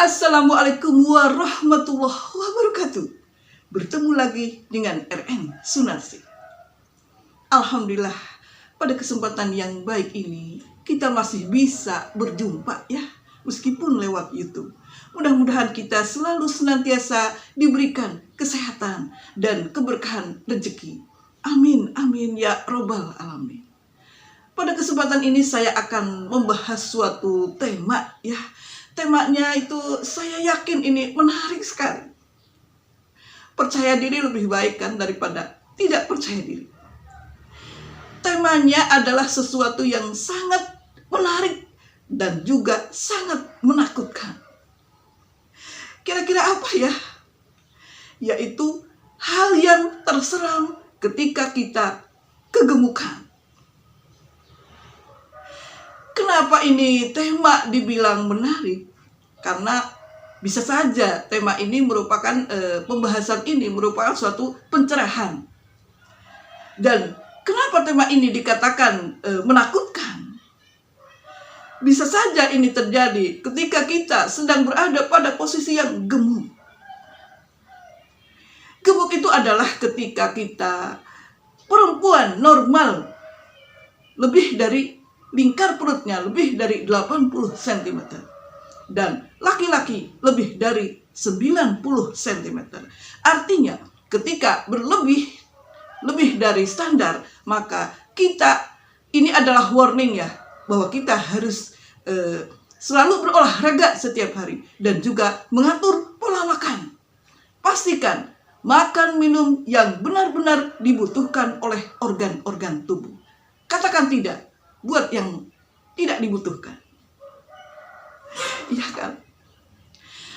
Assalamualaikum warahmatullahi wabarakatuh. Bertemu lagi dengan RN Sunarsi. Alhamdulillah, pada kesempatan yang baik ini kita masih bisa berjumpa ya, meskipun lewat YouTube. Mudah-mudahan kita selalu senantiasa diberikan kesehatan dan keberkahan rezeki. Amin, amin ya robbal alamin. Pada kesempatan ini saya akan membahas suatu tema ya. Temanya itu saya yakin ini menarik sekali. Percaya diri lebih baik kan daripada tidak percaya diri. Temanya adalah sesuatu yang sangat menarik dan juga sangat menakutkan. Kira-kira apa ya? Yaitu hal yang terseram ketika kita kegemukan. Kenapa ini tema dibilang menarik? Karena bisa saja tema ini merupakan pembahasan ini merupakan suatu pencerahan. Dan kenapa tema ini dikatakan menakutkan? Bisa saja ini terjadi ketika kita sedang berada pada posisi yang gemuk. Gemuk itu adalah ketika kita perempuan normal lebih dari lingkar perutnya lebih dari 80 cm dan laki-laki lebih dari 90 cm. Artinya ketika lebih dari standar, maka kita ini adalah warning ya, bahwa kita harus selalu berolahraga setiap hari dan juga mengatur pola makan. Pastikan makan minum yang benar-benar dibutuhkan oleh organ-organ tubuh. Katakan tidak buat yang tidak dibutuhkan. Iya kan?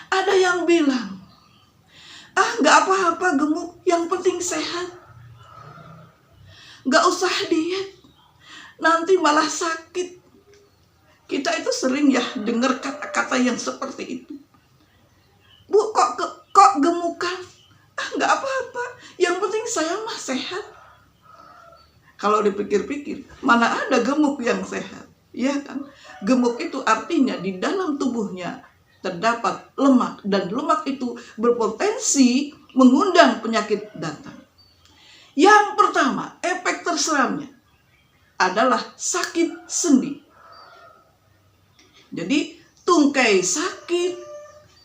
Ada yang bilang, nggak apa-apa gemuk, yang penting sehat. Nggak usah diet, nanti malah sakit. Kita itu sering ya dengar kata-kata yang seperti itu. Bu, kok gemukan? Nggak apa-apa, yang penting saya mah sehat. Kalau dipikir-pikir, mana ada gemuk yang sehat? Ya kan? Gemuk itu artinya di dalam tubuhnya terdapat lemak, dan lemak itu berpotensi mengundang penyakit datang. Yang pertama, efek terseramnya adalah sakit sendi. Jadi tungkai sakit,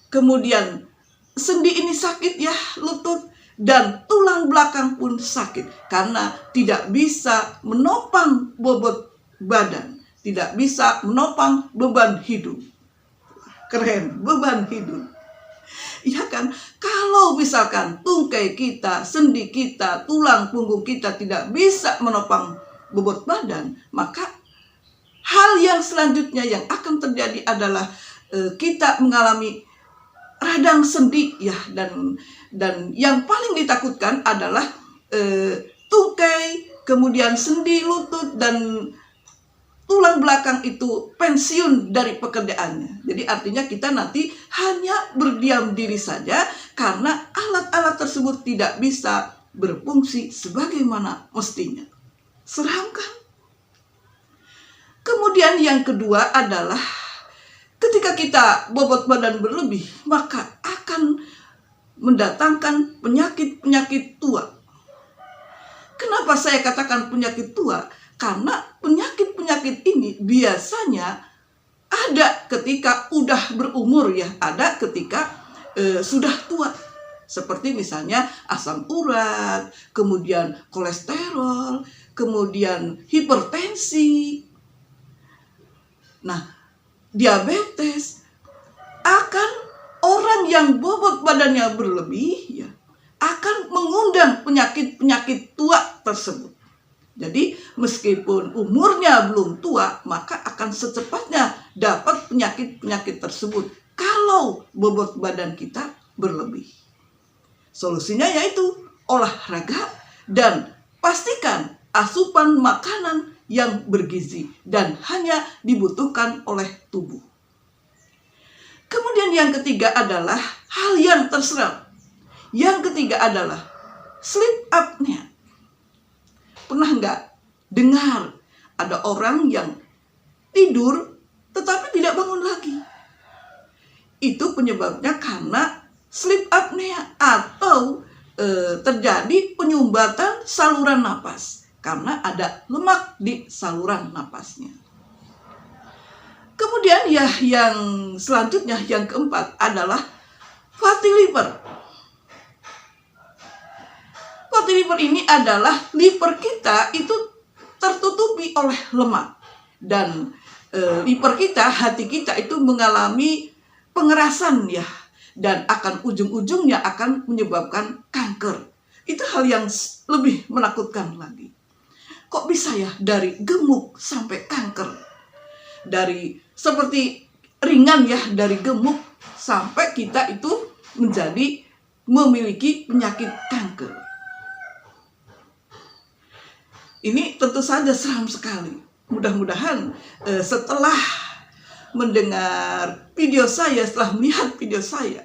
kemudian sendi ini sakit ya, lutut, dan tulang belakang pun sakit karena tidak bisa menopang bobot badan, tidak bisa menopang beban hidup. Keren, beban hidup. Ya kan? Kalau misalkan tungkai kita, sendi kita, tulang punggung kita tidak bisa menopang bobot badan, maka hal yang selanjutnya yang akan terjadi adalah kita mengalami radang sendi ya, dan yang paling ditakutkan adalah tungkai, kemudian sendi lutut dan tulang belakang itu pensiun dari pekerjaannya. Jadi artinya kita nanti hanya berdiam diri saja karena alat-alat tersebut tidak bisa berfungsi sebagaimana mestinya. Seram kan? Kemudian yang kedua adalah ketika kita bobot badan berlebih, maka akan mendatangkan penyakit-penyakit tua. Kenapa saya katakan penyakit tua? Karena penyakit-penyakit ini biasanya ada ketika udah berumur ya, ada ketika sudah tua. Seperti misalnya asam urat, kemudian kolesterol, kemudian hipertensi. Nah, diabetes akan orang yang bobot badannya berlebih ya, akan mengundang penyakit-penyakit tua tersebut. Jadi meskipun umurnya belum tua, maka akan secepatnya dapat penyakit-penyakit tersebut kalau bobot badan kita berlebih. Solusinya yaitu olahraga dan pastikan asupan makanan yang bergizi dan hanya dibutuhkan oleh tubuh. Kemudian yang ketiga adalah hal yang terseram. Yang ketiga adalah sleep apnea. Pernah nggak dengar ada orang yang tidur tetapi tidak bangun lagi? itu penyebabnya karena sleep apnea atau terjadi penyumbatan saluran napas karena ada lemak di saluran napasnya. Kemudian ya yang selanjutnya, yang keempat adalah fatty liver. Fatty liver ini adalah liver kita itu tertutupi oleh lemak. Dan liver kita, hati kita itu mengalami pengerasan ya. Dan akan ujung-ujungnya akan menyebabkan kanker. Itu hal yang lebih menakutkan lagi. Kok bisa ya dari gemuk sampai kanker? Dari seperti ringan ya, dari gemuk sampai kita itu menjadi memiliki penyakit kanker. Ini tentu saja seram sekali. Mudah-mudahan setelah mendengar video saya, setelah melihat video saya,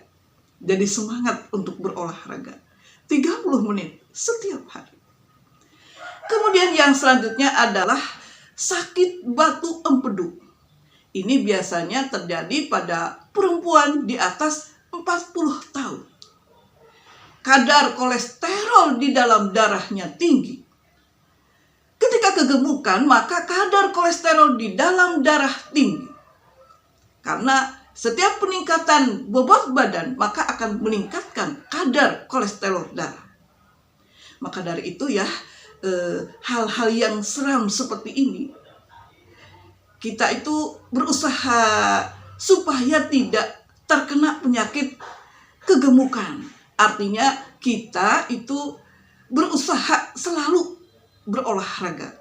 jadi semangat untuk berolahraga 30 menit setiap hari. Kemudian yang selanjutnya adalah sakit batu empedu. Ini biasanya terjadi pada perempuan di atas 40 tahun. Kadar kolesterol di dalam darahnya tinggi. Ketika kegemukan, maka kadar kolesterol di dalam darah tinggi. Karena setiap peningkatan bobot badan, maka akan meningkatkan kadar kolesterol darah. Maka dari itu ya, hal-hal yang seram seperti ini, kita itu berusaha supaya tidak terkena penyakit kegemukan. Artinya kita itu berusaha selalu berolahraga,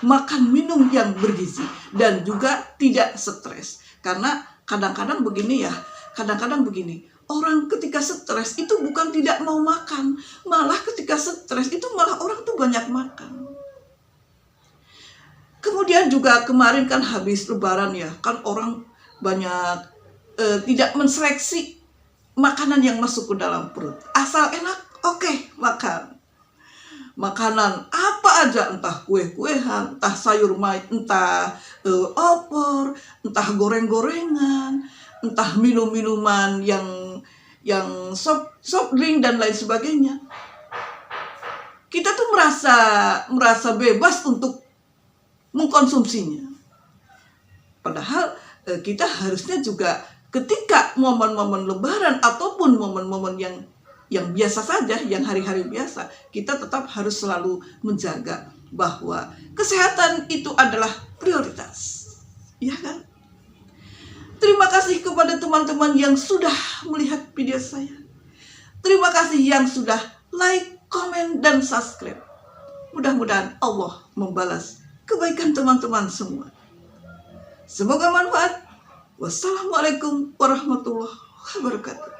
makan minum yang bergizi, dan juga tidak stres. Karena kadang-kadang begini, orang ketika stres itu bukan tidak mau makan, malah ketika stres itu malah orang tuh banyak makan. Kemudian juga kemarin kan habis lebaran ya, kan orang banyak tidak menseleksi makanan yang masuk ke dalam perut. Asal enak, oke, makan. Makanan apa aja, entah kue-kuehan, entah sayur entah opor, entah goreng-gorengan, entah minum-minuman yang soft drink dan lain sebagainya. Kita tuh merasa bebas untuk mengkonsumsinya. Padahal kita harusnya juga ketika momen-momen lebaran ataupun momen-momen yang biasa saja, yang hari-hari biasa, kita tetap harus selalu menjaga bahwa kesehatan itu adalah prioritas. Ya kan? Terima kasih kepada teman-teman yang sudah melihat video saya. Terima kasih yang sudah like, komen, dan subscribe. Mudah-mudahan Allah membalas kebaikan teman-teman semua. Semoga manfaat. Wassalamualaikum warahmatullahi wabarakatuh.